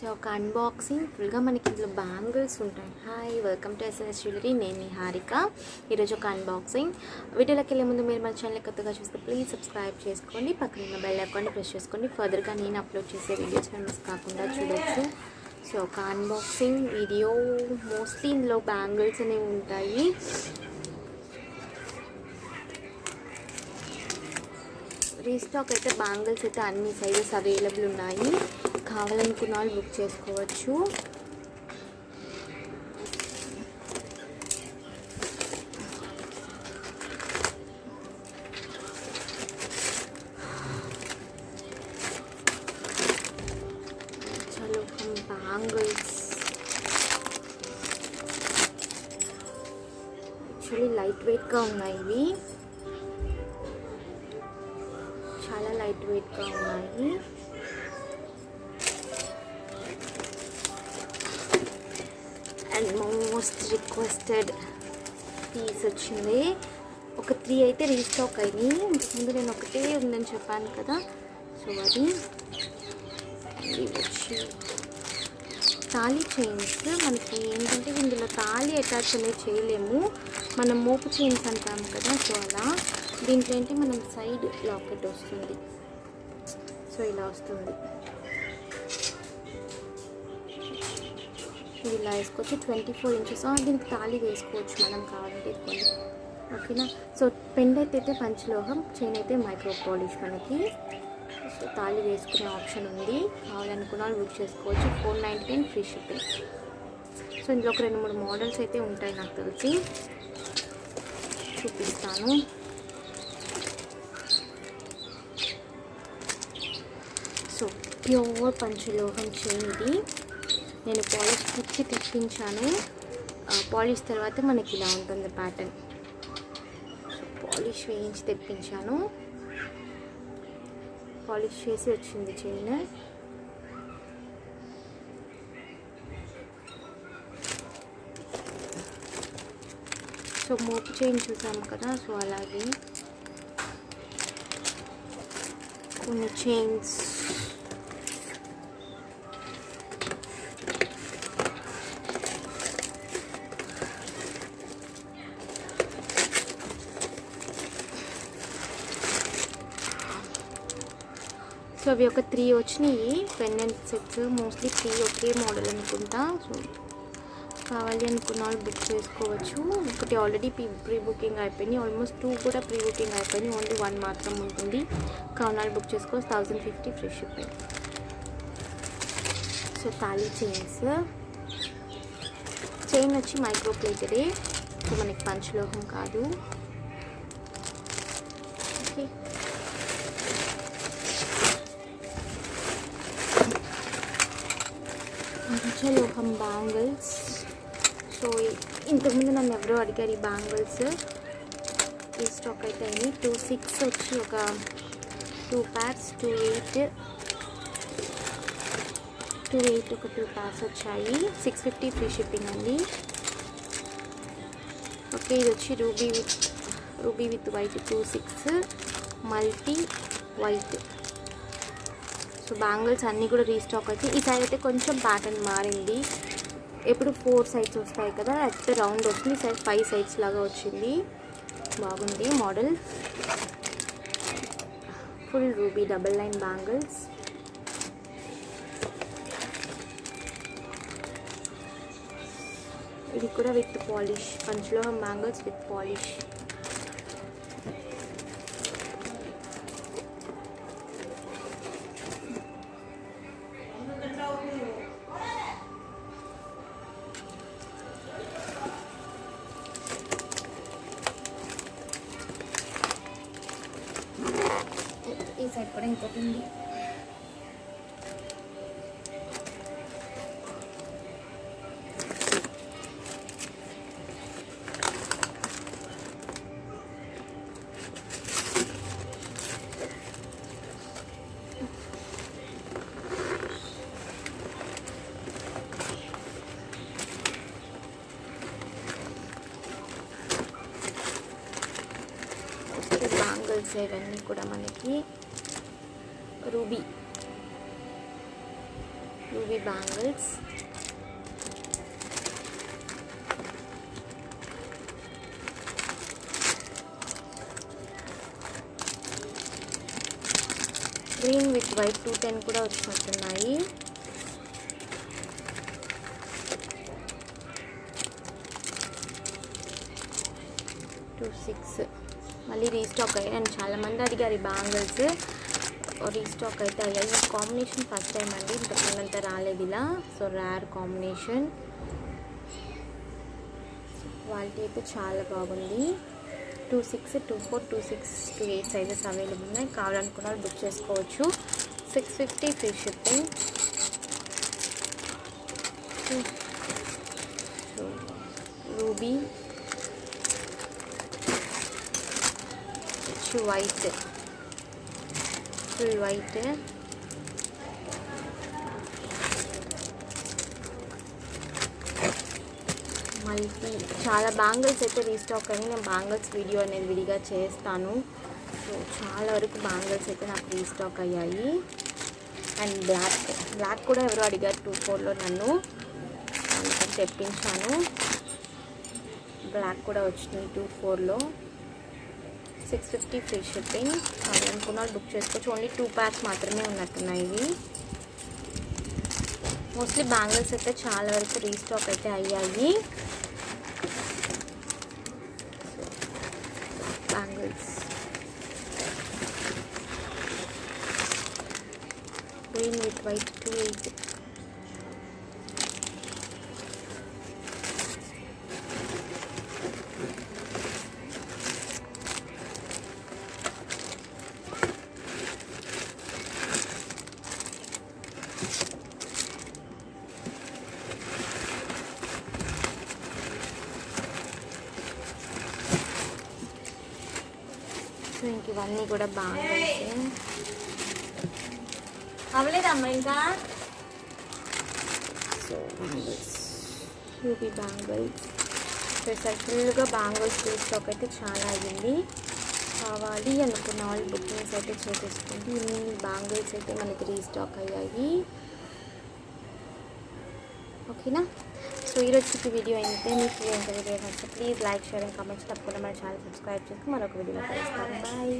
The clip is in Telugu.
సో ఒక అన్బాక్సింగ్ ఫుల్గా మనకి ఇందులో బ్యాంగిల్స్ ఉంటాయి. Hi, welcome to SS jewellery. నేను మీ హారిక. ఈరోజు ఒక అన్బాక్సింగ్ వీడియోలోకి వెళ్ళే ముందు మీరు మన ఛానల్ కొత్తగా చూస్తే ప్లీజ్ సబ్స్క్రైబ్ చేసుకోండి, పక్కన ఉన్న బెల్ ఐకాన్ని ప్రెస్ చేసుకోండి. ఫర్దర్గా నేను అప్లోడ్ చేసే వీడియోస్ మిస్ కాకుండా చూడొచ్చు. సో ఒక అన్బాక్సింగ్ వీడియో. మోస్ట్లీ ఇందులో బ్యాంగిల్స్ అనేవి ఉంటాయి. రీస్టాక్ అయితే బ్యాంగిల్స్ అయితే అన్ని సైజెస్ అవైలబుల్ ఉన్నాయి. కావాలనుకున్న వాళ్ళు బుక్ చేసుకోవచ్చు. పంచలోహం బ్యాంగిల్స్ యాక్చువల్లీ లైట్ వెయిట్గా ఉన్నాయి. ఇవి చాలా లైట్ వెయిట్గా ఉన్నాయి. అండ్ మోస్ట్ రిక్వెస్టెడ్ పీస్ వచ్చింది. ఒక 3 అయితే రీస్టాక్ అయినాయి. ఇంతకుముందు నేను ఒకటే ఉందని చెప్పాను కదా. సో అది వచ్చి తాళీ చైన్స్. మనకి ఏంటంటే ఇందులో తాళీ అటాచ్ అనేది చేయలేము, మనం మోపు చైన్స్ అంటాము కదా. సో అలా దీంట్లో ఏంటి మనం సైడ్ లాకెట్ వస్తుంది. సో ఇలా వస్తుంది. ఇది ఇలా వేసుకోవచ్చు. 24 ఇంచెస్. దీనికి తాళి వేసుకోవచ్చు మనం కావాలంటే కొన్ని. ఓకేనా. సో పెండ్ అయితే పంచలోహం, చైన్ అయితే మైక్రో పాలిష్ మనకి. సో తాళి వేసుకునే ఆప్షన్ ఉంది. కావాలనుకున్న వాళ్ళు బుక్ చేసుకోవచ్చు. 499 ఫ్రీ షిప్పింగ్. సో ఇందులో ఒక 2-3 మోడల్స్ అయితే ఉంటాయి నాకు తెలిసి. చూపిస్తాను. సో ప్యూర్ పంచలోహం చైన్ ఇది. నేను పాలిష్ ఇచ్చి తెప్పించాను. పాలిష్ తర్వాత మనకి ఇలా ఉంటుంది ప్యాటర్న్. పాలిష్ వేయించి తెప్పించాను. పాలిష్ చేసి వచ్చింది చైన్. సో మోపు చైన్ చూసాము కదా. సో అలాగే కొన్ని చైన్స్. సో అవి ఒక 3 వచ్చినాయి పెండెంట్ సెట్స్. మోస్ట్లీ 3 ఒకే మోడల్ అనుకుంటా. సో కావాలి అనుకున్న వాళ్ళు బుక్ చేసుకోవచ్చు. ఒకటి ఆల్రెడీ ప్రీ బుకింగ్ అయిపోయింది. ఆల్మోస్ట్ 2 కూడా ప్రీ బుకింగ్ అయిపోయింది. ఓన్లీ 1 మాత్రం ఉంటుంది. కావాలి బుక్ చేసుకోవచ్చు. 1050 free shipping. So thali chains. Chain వచ్చి మైక్రో ప్లేటెడే. సో మనకి పంచలోహం కాదు. ఓకే. పంచలోహం బ్యాంగిల్స్. సో ఇంతకుముందు నన్ను ఎవరో అడిగారు ఈ బ్యాంగిల్స్. ఈ స్టాక్ అయితే అయింది. 26 వచ్చి ఒక 2 pairs, 28 ఒక 2 pairs వచ్చాయి. 650 ఫ్రీ షిప్పింగ్ అండి. ఓకే. ఇది వచ్చి ruby with white 26 multi white. So bangles అన్నీ కూడా రీస్టాక్ అయితే. ఈ సైడ్ అయితే కొంచెం ప్యాటర్న్ మారింది. ఎప్పుడు 4 సైడ్స్ వస్తాయి కదా, అయితే రౌండ్ వస్తుంది. ఈ సైడ్ 5 సైడ్స్ లాగా వచ్చింది. బాగుంది model. Full ruby double line bangles. ఇది కూడా విత్ పాలిష్. పంచలోహం బ్యాంగిల్స్ విత్ పాలిష్. ఈ సైడ్ కూడా ఇంకోటి ఉంది. బ్యాంగిల్స్ ఇవన్నీ కూడా మనకి ruby ruby bangles. Green with white 210 కూడా వచ్చినట్టున్నాయి. మళ్ళీ రీస్టాక్ అయ్యాయి. నేను చాలామంది అడిగారు ఈ బ్యాంగిల్స్, రీస్టాక్ అయితే అయ్యాయి. కాంబినేషన్ ఫస్ట్ టైం అండి, ఇంతకుముందంతా రాలేదు ఇలా. So rare combination. క్వాలిటీ అయితే చాలా బాగుంది. 26, 24, 26, 28 సైజెస్ అవైలబుల్ ఉన్నాయి. కావాలనుకున్న వాళ్ళు బుక్ చేసుకోవచ్చు. 650 free shipping. Ruby white, full white. Multi చాలా బ్యాంగిల్స్ అయితే రీస్టాక్ అయ్యి, నేను బ్యాంగిల్స్ వీడియో అనేది విడిగా చేస్తాను. సో చాలా వరకు బ్యాంగిల్స్ అయితే నాకు రీస్టాక్ అయ్యాయి. అండ్ బ్లాక్ కూడా ఎవరో అడిగారు 24లో నన్ను, అందుకని తెప్పించాను. బ్లాక్ కూడా వచ్చినాయి 24లో. 650 ఫ్రీ షిప్పింగ్. అనుకున్న వాళ్ళు బుక్ చేసుకోవచ్చు. ఓన్లీ 2 ప్యాక్స్ మాత్రమే ఉన్నట్టున్నాయి ఇవి. మోస్ట్లీ బ్యాంగిల్స్ అయితే చాలా వరకు రీస్టాక్ అయితే అయ్యాయి. Bangles green with white 28. So ఇంక ఇవన్నీ కూడా బ్యాంగిల్స్ అవ్వలేదమ్మా ఇంకా. So bangles, ruby bangles. So ఫుల్గా బ్యాంగిల్స్ స్టాక్ అయితే చాలా అయ్యింది. కావాలి అనుకున్న వాళ్ళు బుకింగ్స్ అయితే చేసేసుకోండి. ఇన్ని బ్యాంగిల్స్ అయితే మనకి రీస్టాక్ అయ్యాయి. ఓకేనా. సో ఈరోజుకి వీడియో అయితే మీకు ఎంత వీడియో నచ్చితే please like, share and comments. తప్పకుండా మన ఛానల్ సబ్స్క్రైబ్ చేసి మరొక వీడియోలో కలుస్తాను. బాయ్.